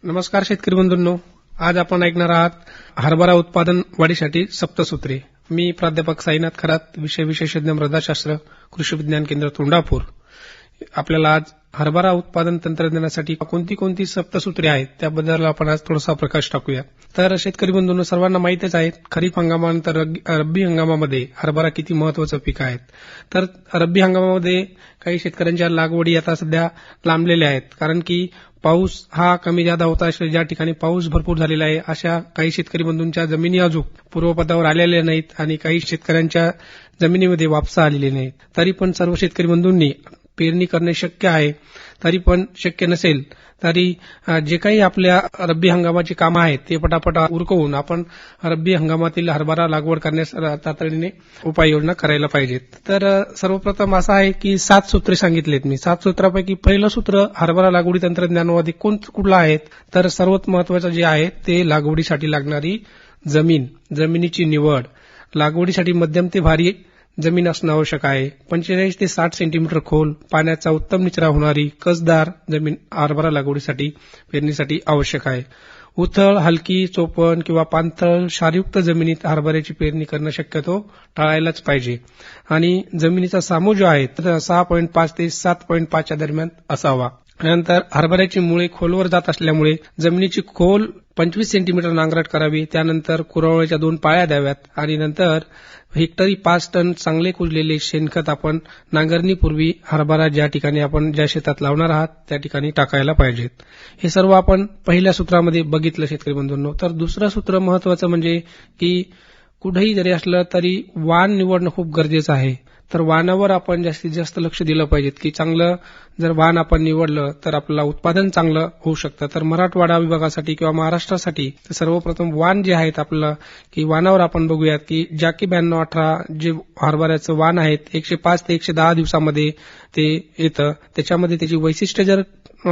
नमस्कार शेतकरी बंधूंनो, आज आपण ऐकणार आहात हरभरा उत्पादन वाढीसाठी सप्तसूत्रे. मी प्राध्यापक साईनाथ खरात, विषय विशेषज्ञ मृदाशास्त्र, कृषी विज्ञान केंद्र तोंडापूर. आपल्याला आज हरभरा उत्पादन तंत्रज्ञानासाठी कोणती सप्तसूत्रे आहेत त्याबद्दल आपण आज थोडासा प्रकाश टाकूया. तर शेतकरी बंधूंनो, सर्वांना माहितीच आहे खरीप हंगामानंतर रब्बी हंगामामध्ये हरभरा किती महत्वाचं पीक आहे. तर रब्बी हंगामामध्ये काही शेतकऱ्यांच्या लागवडी आता सध्या लांबलेल्या आहेत, कारण की पाऊस हा कमी जादा होता. ज्या ठिकाणी पाऊस भरपूर झालेला आहे अशा काही शेतकरी बंधूंच्या जमिनी अजून पूर्वपदावर आलेल्या नाहीत आणि काही शेतकऱ्यांच्या जमिनीमध्ये वापसा आलेली नाहीत. तरी पण सर्व शेतकरी बंधूंनी पेरणी करणे शक्य आहे. तरी पण शक्य नसेल तरी जे काही आपल्या रब्बी हंगामाची कामं आहेत ते पटापट उरकवून आपण रब्बी हंगामातील हरभरा लागवड करण्यास तातडीने उपाययोजना करायला पाहिजेत. तर सर्वप्रथम असं आहे की 7 सूत्रे सांगितलेत मी. 7 सूत्रापैकी पहिलं सूत्र हरभरा लागवडी तंत्रज्ञानामध्ये कुठलं आहे, तर सर्वात महत्वाचं जे आहे ते लागवडीसाठी लागणारी जमिनीची निवड. लागवडीसाठी मध्यम ते भारी जमीन असणं आवश्यक आहे. 45 ते 60 सेंटीमीटर खोल, पाण्याचा उत्तम निचरा होणारी कसदार जमीन हरभरा लागवडीसाठी पेरणीसाठी आवश्यक आहे. उथळ, हलकी, चोपण किंवा पाणथळ क्षारयुक्त जमिनीत हरभऱ्याची पेरणी करणं शक्यतो टाळायलाच पाहिजे. आणि जमिनीचा सामू जो आहे 6.5 ते 7.5 दरम्यान असावा. त्यानंतर हरभऱ्याची मुळे खोलवर जात असल्यामुळे जमिनीची खोल 25 सेंटीमीटर नांगरट करावी. त्यानंतर कुरवळ्याच्या 2 पाळ्या द्याव्यात आणि नंतर हेक्टरी 5 टन चांगले कुजलेले शेणखत आपण नांगरणीपूर्वी हरभरा ज्या शेतात लावणार आहात त्या ठिकाणी टाकायला पाहिजेत. हे सर्व आपण पहिल्या सूत्रामध्ये बघितलं शेतकरी बंधूंनो. तर दुसरं सूत्र महत्वाचं म्हणजे की कुठेही जरी असलं तरी वाण निवडणं खूप गरजेचं आहे. तर वाणावर आपण जास्तीत जास्त लक्ष दिलं पाहिजे की चांगलं जर वाण आपण निवडलं तर आपल्याला उत्पादन चांगलं होऊ शकतं. तर मराठवाडा विभागासाठी किंवा महाराष्ट्रासाठी सर्वप्रथम वाण जे आहेत आपलं की वाणावर आपण बघूयात की जाकी 9218 जे हरभऱ्याचं वाण आहेत 105 ते 110 दिवसामध्ये ते येतं. त्याच्यामध्ये त्याची वैशिष्ट्य जर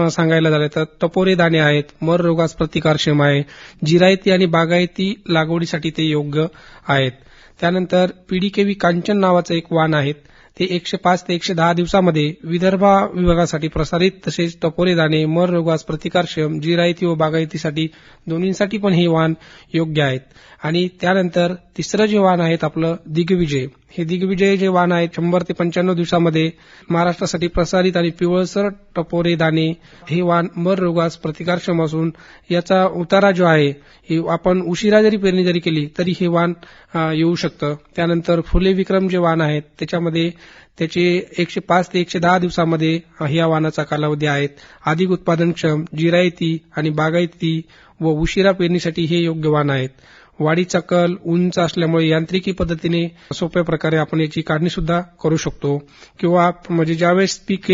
सांगायला झालं तर टपोरे दाणे आहेत, मर रोगास प्रतिकारक्षम आहे, जिरायती आणि बागायती लागवडीसाठी ते योग्य आहेत. त्यानंतर पीडीकेव्ही कांचन नावाचं एक वाण आहे, ते 105 ते 110 दिवसामध्ये विदर्भ विभागासाठी प्रसारित. तसेच टपोरे दाणे, मर रोगास प्रतिकारक्षम, जिरायती व बागायतीसाठी दोन्हींसाठी पण हे वाण योग्य आहेत. आणि त्यानंतर तिसरं जे वाण आहे आपलं दिग्विजय. हे दिग्विजय जे वाण आहे 100 ते 95 दिवसामध्ये महाराष्ट्रासाठी प्रसारित आणि पिवळसर टपोरे दाणे हे वाण मर रोगास प्रतिकारक्षम असून याचा उतारा जो आहे हे आपण उशिरा जरी पेरणी जरी केली तरी हे वाण येऊ शकतं. त्यानंतर फुले विक्रम जे वाण आहेत त्याच्यामध्ये त्याचे 105 ते 110 दिवसामध्ये ह्या वाणाचा कालावधी आहे. अधिक उत्पादनक्षम, जिरायती आणि बागायती व उशिरा पेरणीसाठी हे योग्य वाण आहेत. वाढीचा कल उंच असल्यामुळे यांत्रिकी पद्धतीने सोप्या प्रकारे आपण याची काढणी सुद्धा करू शकतो. किंवा म्हणजे ज्यावेळेस पीक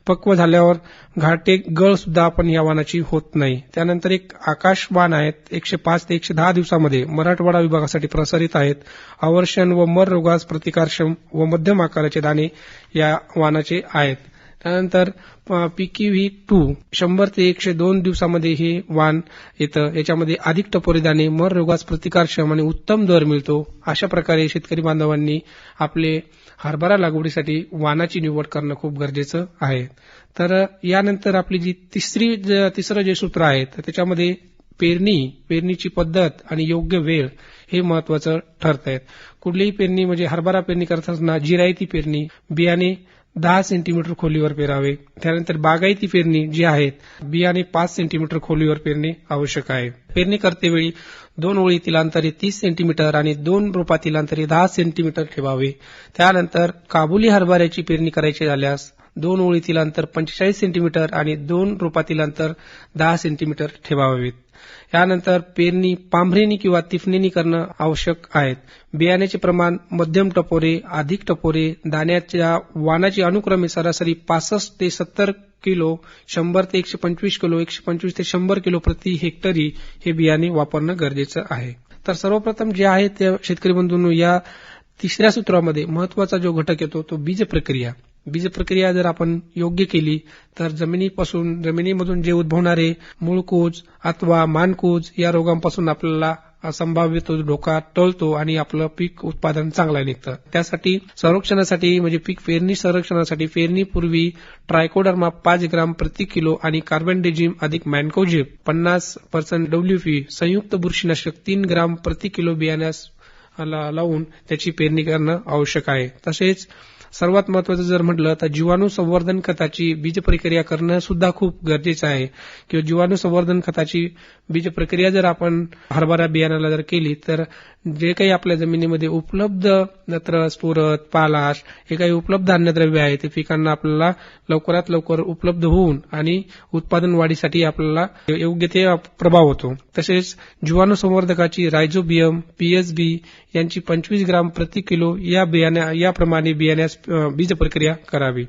पक्व झाल्यावर घाटे गळ सुद्धा आपण या वाणाची होत नाही. त्यानंतर एक आकाश वाण आहेत 105 ते 110 दिवसामध्ये मराठवाडा विभागासाठी प्रसारित आहेत. आवर्षण व मर रोगास प्रतिकारक्षम व मध्यम आकाराचे दाणे या वाणाचे आहेत. त्यानंतर पीकीव्ही 2 100 ते 102 दिवसामध्ये हे वाण येतं. याच्यामध्ये अधिक टपोरे दाणे, मर रोगास प्रतिकारक्षम आणि उत्तम दर मिळतो. अशा प्रकारे शेतकरी बांधवांनी आपले हरभरा लागवडीसाठी वाणाची निवड करणं खूप गरजेचं आहे. तर यानंतर आपली जी तिसरं जे सूत्र आहे तर त्याच्यामध्ये पेरणीची पद्धत आणि योग्य वेळ हे महत्वाचं ठरत आहे. कुठलीही पेरणी म्हणजे हरभरा पेरणी करत असताना जिरायती पेरणी, बियाणे 10 सेंटीमीटर खोलीवर पेरावे. त्यानंतर बागायती पेरणी जी आहेत बियाणे 5 सेंटीमीटर खोलीवर पेरणे आवश्यक आहे. पेरणी करतेवेळी 2 ओळीतील अंतर 30 सेंटीमीटर आणि 2 रोपातील अंतर 10 सेंटीमीटर ठेवावे. त्यानंतर काबुली हरभऱ्याची पेरणी करायची झाल्यास 2 ओळीतील अंतर 45 सेंटीमीटर आणि 2 रोपातील अंतर 10 सेंटीमीटर ठेवावेत. यानंतर पेरणी पांभरेनी किंवा तिफणीनी करणं आवश्यक आहे. बियाण्याचे प्रमाण मध्यम टपोरे, अधिक टपोरे, दाण्याच्या वाणाची अनुक्रमे सरासरी 65 ते 70 किलो, 100 ते 125 किलो, 125 ते 100 किलो प्रति हेक्टरी हे बियाणे वापरणं गरजेचं आहे. तर सर्वप्रथम जे आहे ते शेतकरी बंधूंनो, या तिसऱ्या सूत्रामध्ये महत्वाचा जो घटक येतो तो बीज प्रक्रिया जर आपण योग्य केली तर जमिनीमधून जे उद्भवणारे मूळकूज अथवा मानकूज या रोगांपासून आपल्याला संभाव्य तो धोका टळतो आणि आपलं पीक उत्पादन चांगलं निघतं. त्यासाठी संरक्षणासाठी म्हणजे पीक पेरणी संरक्षणासाठी पेरणीपूर्वी ट्रायकोडर्मा 5 ग्राम प्रति किलो आणि कार्बेंडेजिम अधिक मॅन्कोझेब 50% WP संयुक्त बुरशीनाशक 3 ग्राम प्रति किलो बियाण्यास लावून त्याची पेरणी करणं आवश्यक आहे. तसेच सर्वात महत्वाचं जर म्हटलं तर जीवाणू संवर्धन खताची बीज प्रक्रिया करणं सुद्धा खूप गरजेचं आहे. किंवा जीवाणू संवर्धन खताची बीज प्रक्रिया जर आपण हरभरा बियाणाला जर केली तर जे काही आपल्या जमिनीमध्ये उपलब्ध नत्र, स्फुरद, पालाश हे काही उपलब्ध अन्नद्रव्य आहे ते पिकांना आपल्याला लवकरात लवकर उपलब्ध होऊन आणि उत्पादन वाढीसाठी आपल्याला योग्य ते प्रभाव होतो. तसेच जीवाणू संवर्धकाची रायझोबियम, PSB यांची 25 ग्राम प्रति किलो याप्रमाणे बियाण्यास बीज प्रक्रिया करावी.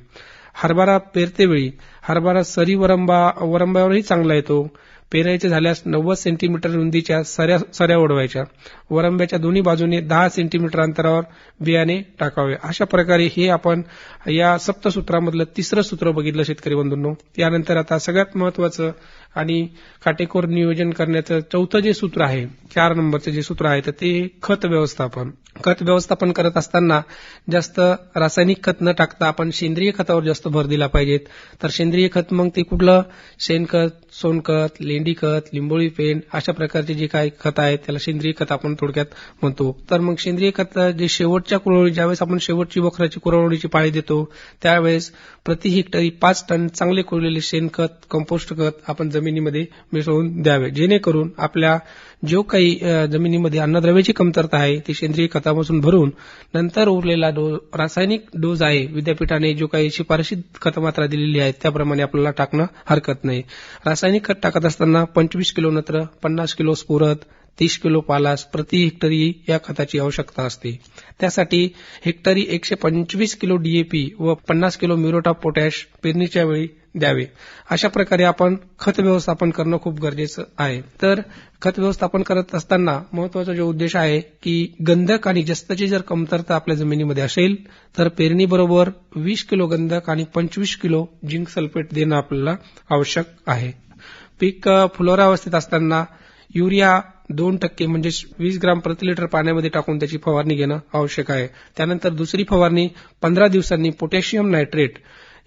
हरभरा पेरतेवेळी हरभरा सरी वरंबावरही चांगला येतो. पेरायचे झाल्यास 90 सेंटीमीटर रुंदीच्या सऱ्या ओढवायच्या. वरंब्याच्या दोन्ही बाजूने 10 सेंटीमीटर अंतरावर बियाणे टाकावे. अशा प्रकारे हे आपण या सप्तसूत्रामधलं तिसरं सूत्र बघितलं शेतकरी बंधूंनो. यानंतर आता सगळ्यात महत्वाचं आणि काटेकोर नियोजन करण्याचं चौथं जे सूत्र आहे, 4 नंबरचे जे सूत्र आहे तर ते खत व्यवस्थापन. खत व्यवस्थापन करत असताना जास्त रासायनिक खत न टाकता आपण सेंद्रिय खतावर जास्त भर दिला पाहिजेत. तर सेंद्रिय खत मग ते कुठलं, शेणखत, सोनखत, लेंडी खत, लिंबोळी पेंड अशा प्रकारचे जे काही खत आहेत त्याला सेंद्रिय खत आपण थोडक्यात म्हणतो. तर मग सेंद्रिय खत जे शेवटच्या कुरवडी, ज्यावेळेस आपण शेवटची वखराची कुरवडीची पाळी देतो त्यावेळेस प्रति हेक्टरी 5 टन चांगले कुरलेले शेणखत, कंपोस्ट खत आपण जमिनीमध्ये मिसळून द्यावे. जेणेकरून आपल्या जो काही जमिनीमध्ये अन्नद्रव्याची कमतरता आहे ती सेंद्रिय खतापासून भरून नंतर उरलेला रासायनिक डोस आहे विद्यापीठाने जो काही शिफारशीत खतमात्रा दिलेली आहे त्याप्रमाणे आपल्याला टाकणं हरकत नाही. रासायनिक खत टाकत असताना 25 किलो नत्र, 50 किलो स्फुरद, 30 किलो पालाश प्रति हेक्टरी या खताची आवश्यकता असते. त्यासाठी हेक्टरी 125 किलो DAP व 50 किलो म्युरेट ऑफ पोटॅश पेरणीच्या वेळी द्यावे. अशा प्रकारे आपण खत व्यवस्थापन करणं खूप गरजेचं आहे. तर खत व्यवस्थापन करत असताना महत्वाचा जो उद्देश आहे की गंधक आणि जस्ताची जर कमतरता आपल्या जमिनीमध्ये असेल तर पेरणीबरोबर 20 किलो गंधक आणि 25 किलो झिंक सल्फेट देणं आपल्याला आवश्यक आहे. पीक फुलोरावस्थेत असताना युरिया 2% म्हणजे 20 ग्राम प्रति लिटर पाण्यामध्ये टाकून त्याची फवारणी घेणं आवश्यक आहे. त्यानंतर दुसरी फवारणी 15 दिवसांनी पोटॅशियम नायट्रेट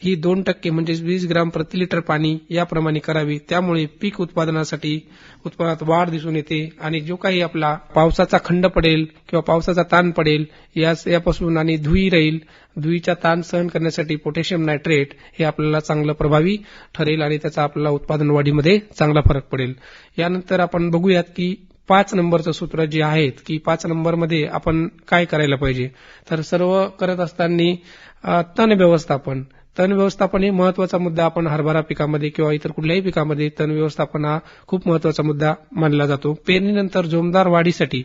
ही 2% म्हणजे 20 ग्राम प्रति लिटर पाणी याप्रमाणे करावी. त्यामुळे पीक उत्पादनात वाढ दिसून येते आणि जो काही आपला पावसाचा खंड पडेल किंवा पावसाचा ताण पडेल यापासून आणि धुई राहील, धुईचा ताण सहन करण्यासाठी पोटॅशियम नायट्रेट हे आपल्याला चांगलं प्रभावी ठरेल आणि त्याचा आपल्याला उत्पादन वाढीमध्ये चांगला फरक पडेल. यानंतर आपण बघूयात की 5 नंबरचं सूत्र जे आहेत की 5 नंबरमध्ये आपण काय करायला पाहिजे. तर सर्व करत असताना तण व्यवस्थापन हे महत्वाचा मुद्दा आपण हरभरा पिकामध्ये किंवा इतर कुठल्याही पिकामध्ये तण व्यवस्थापन हा खूप महत्वाचा मुद्दा मानला जातो. पेरणीनंतर जोमदार वाढीसाठी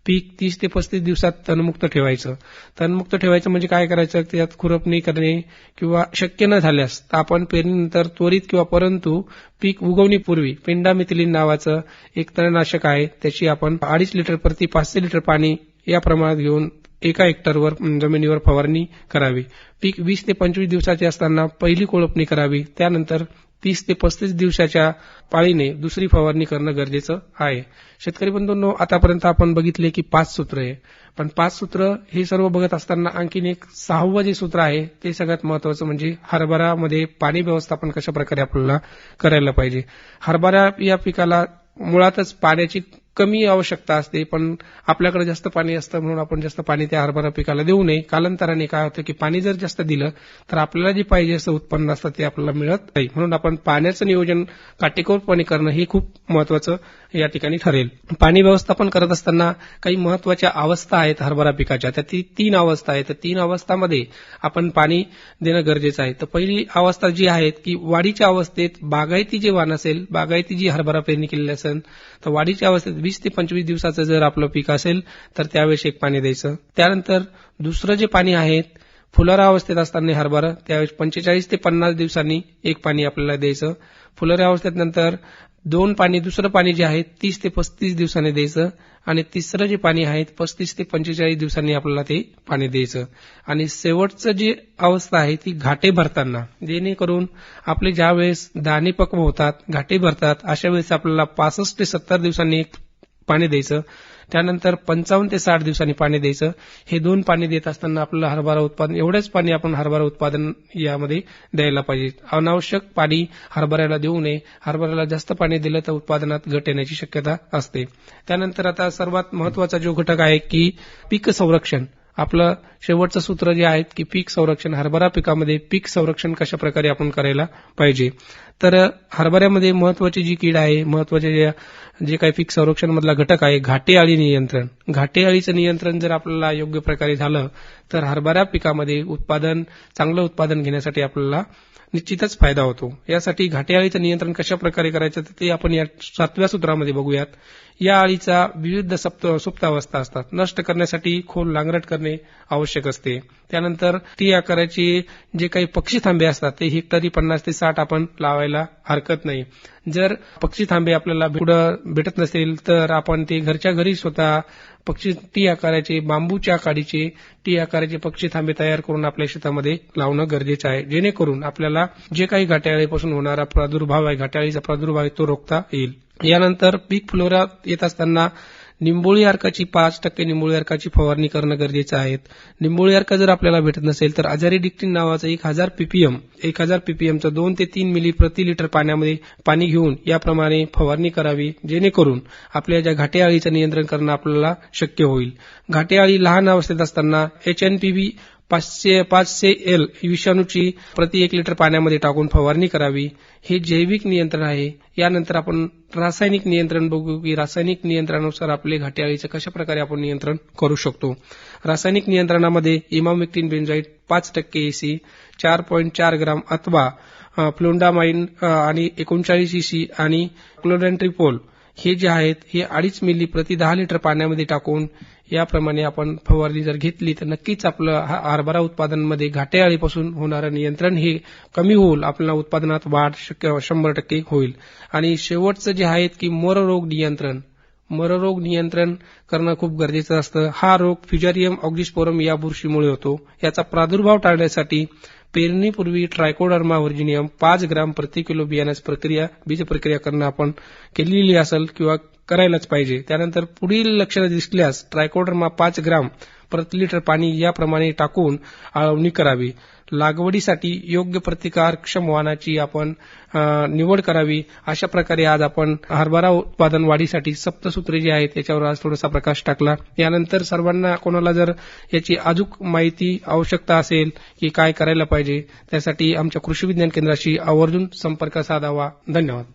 पीक 30 ते 35 दिवसात तणमुक्त ठेवायचं. तणमुक्त ठेवायचं म्हणजे काय करायचं, त्यात खुरपणी करणे किंवा शक्य न झाल्यास आपण पेरणीनंतर त्वरित किंवा परंतु पीक उगवणीपूर्वी पेंडामिथिलिन नावाचं एक तणनाशक आहे त्याची आपण 2.5 लिटर प्रति 500 लिटर पाणी या प्रमाणात घेऊन 1 हेक्टरवर जमिनीवर फवारणी करावी. पीक 20 ते 25 दिवसाचे असताना पहिली कोळपणी करावी. त्यानंतर 30 ते 35 दिवसाच्या पाळीने दुसरी फवारणी करणं गरजेचं आहे. शेतकरी बंधूंनो, आतापर्यंत आपण बघितले की 5 सूत्र आहे, पण 5 सूत्र हे सर्व बघत असताना आणखीन एक 6वं जे सूत्र आहे ते सगळ्यात महत्वाचं म्हणजे हरभरामध्ये पाणी व्यवस्थापन कशा प्रकारे आपल्याला करायला पाहिजे. हरभरा या पिकाला मुळातच पाण्याची कमी आवश्यकता असते, पण आपल्याकडे जास्त पाणी असतं म्हणून आपण जास्त पाणी त्या हरभरा पिकाला देऊ नये. कालांतराने काय होतं की पाणी जर जास्त दिलं तर आपल्याला जे पाहिजे असं उत्पन्न असतं ते आपल्याला मिळत नाही. म्हणून आपण पाण्याचं नियोजन काटेकोरपणे करणं हे खूप महत्वाचं या ठिकाणी ठरेल. पाणी व्यवस्थापन करत असताना काही महत्वाच्या अवस्था आहेत हरभरा पिकाच्या, त्या 3 अवस्था आहेत. तर 3 अवस्थामध्ये आपण पाणी देणं गरजेचं आहे. तर पहिली अवस्था जी आहे की वाढीच्या अवस्थेत बागायती जे वाण असेल, बागायती जी हरभरा पेरणी केलेली असेल तर वाढीच्या अवस्थेत 20 ते 25 दिवसाचं जर आपलं पीक असेल तर त्यावेळेस एक पाणी द्यायचं. त्यानंतर दुसरं जे पाणी आहे फुलोरा अवस्थेत असताना हरभरा त्यावेळेस 45 ते 50 दिवसांनी एक पाणी आपल्याला द्यायचं. फुलोरा अवस्थेत नंतर दुसरं पाणी जे आहे 30 ते 35 दिवसांनी द्यायचं आणि तिसरं जे पाणी आहे 35 ते 45 दिवसांनी आपल्याला ते पाणी द्यायचं. आणि शेवटचं जी अवस्था आहे ती घाटे भरताना, जेणेकरून आपले ज्या वेळेस दाणे पक्व होतात, घाटे भरतात, अशा वेळेस आपल्याला 65 ते 70 दिवसांनी एक पाणी द्यायचं. त्यानंतर 55 ते 60 दिवसांनी पाणी द्यायचं. हे 2 पाणी देत असताना आपल्याला हरभरा उत्पादन एवढेच पाणी आपण हरभरा उत्पादन यामध्ये द्यायला पाहिजे. अनावश्यक पाणी हरभऱ्याला देऊ नये. हरभऱ्याला जास्त पाणी दिलं तर उत्पादनात घट येण्याची शक्यता असते. त्यानंतर आता सर्वात महत्वाचा जो घटक आहे की पीक संरक्षण. आपलं शेवटचं सूत्र जे आहे की पीक संरक्षण. हरभरा पिकामध्ये पीक संरक्षण कशा प्रकारे आपण करायला पाहिजे. तर हरभऱ्यामध्ये महत्वाची जी कीड आहे, महत्वाचे जे काही पीक संरक्षण मधला घटक आहे घाटे अळी नियंत्रण. घाटे अळीचं नियंत्रण जर आपल्याला योग्य प्रकारे झालं तर हरभरा पिकामध्ये चांगलं उत्पादन घेण्यासाठी आपल्याला निश्चितच फायदा होतो. यासाठी घाटे अळीचं नियंत्रण कशा प्रकारे करायचं ते आपण या 7व्या सूत्रामध्ये बघूयात. या अळीचा विविध सुप्तावस्था असतात. नष्ट करण्यासाठी खोल नांगरट करणे आवश्यक असते. त्यानंतर टी आकाराचे जे काही पक्षी थांबे असतात ते हेक्टरी 50 ते 60 आपण लावायला हरकत नाही. जर पक्षी थांबे आपल्याला भेटत नसेल तर आपण ते घरच्या घरी स्वतः टी आकाराचे बांबूच्या काडीचे टी आकाराचे पक्षी थांबे तयार करून आपल्या शेतामध्ये लावणं गरजेचं आहे. जेणेकरून आपल्याला जे काही घाट्याळीपासून होणारा प्रादुर्भाव आहे, घाट्याळीचा प्रादुर्भाव आहे तो रोखता येईल. यानंतर पीक फुलोरा येत असताना निंबोळी अर्काची 5% निंबोळी अर्काची फवारणी करणं गरजेचं आहे. निंबोळी अर्क जर आपल्याला भेटत नसेल तर आजारी डिक्टिन नावाचं 1000 पीपीएमचं 2 ते 3 मिली प्रति लिटर पाण्यामध्ये पाणी घेऊन याप्रमाणे फवारणी करावी. जेणेकरून आपल्या ज्या घाटे अळीचं नियंत्रण करणं आपल्याला शक्य होईल. घाटे अळी लहान अवस्थेत असताना HNPV 500L विषाणूची प्रति 1 लिटर पाण्यामध्ये टाकून फवारणी करावी. हे जैविक नियंत्रण आहे. यानंतर आपण रासायनिक नियंत्रण बघू की रासायनिक नियंत्रणानुसार आपले घाटे अळीचं कशा प्रकारे आपण नियंत्रण करू शकतो. रासायनिक नियंत्रणामध्ये इमामेक्टिन बेंझोएट 5% EC 4.4 ग्राम अथवा फ्लोंडामाइन आणि 39 EC आणि क्लोरॅन्ट्रिपोल हे जे आहेत हे 2.5 मिली प्रति 10 लिटर पाण्यामध्ये टाकून याप्रमाणे आपण फवारणी जर घेतली तर नक्कीच आपलं हरभरा उत्पादनामध्ये घाटे अळीपासून होणारं नियंत्रण हे कमी होईल. आपल्याला उत्पादनात वाढ 100% होईल. आणि शेवटचं जे आहे की मररोग नियंत्रण करणं खूप गरजेचं असतं. हा रोग फ्युजारियम ऑक्झिस्पोरम या बुरशीमुळे होतो. याचा प्रादुर्भाव टाळण्यासाठी पेरणीपूर्वी ट्रायकोडर्मा व्हर्जिनियम 5 ग्राम प्रति किलो बियाण्याची बीज प्रक्रिया करणं आपण केलेली असेल किंवा करायलाच पाहिजे. त्यानंतर पुढील लक्षणं दिसल्यास ट्रायकोडर्मा 5 ग्राम प्रति लिटर पाणी याप्रमाणे टाकून आळवणी करावी. लागवडीसाठी योग्य प्रतिकारक्षम वाहनाची आपण निवड करावी. अशा प्रकारे आज आपण हरभरा उत्पादन वाढीसाठी सप्तसूत्रे जी आहेत याच्यावर आज थोडासा प्रकाश टाकला. यानंतर सर्वांना कोणाला जर याची अचूक माहिती आवश्यकता असेल की काय करायला पाहिजे त्यासाठी आमच्या कृषी विज्ञान केंद्राशी आवर्जून संपर्क साधावा. धन्यवाद.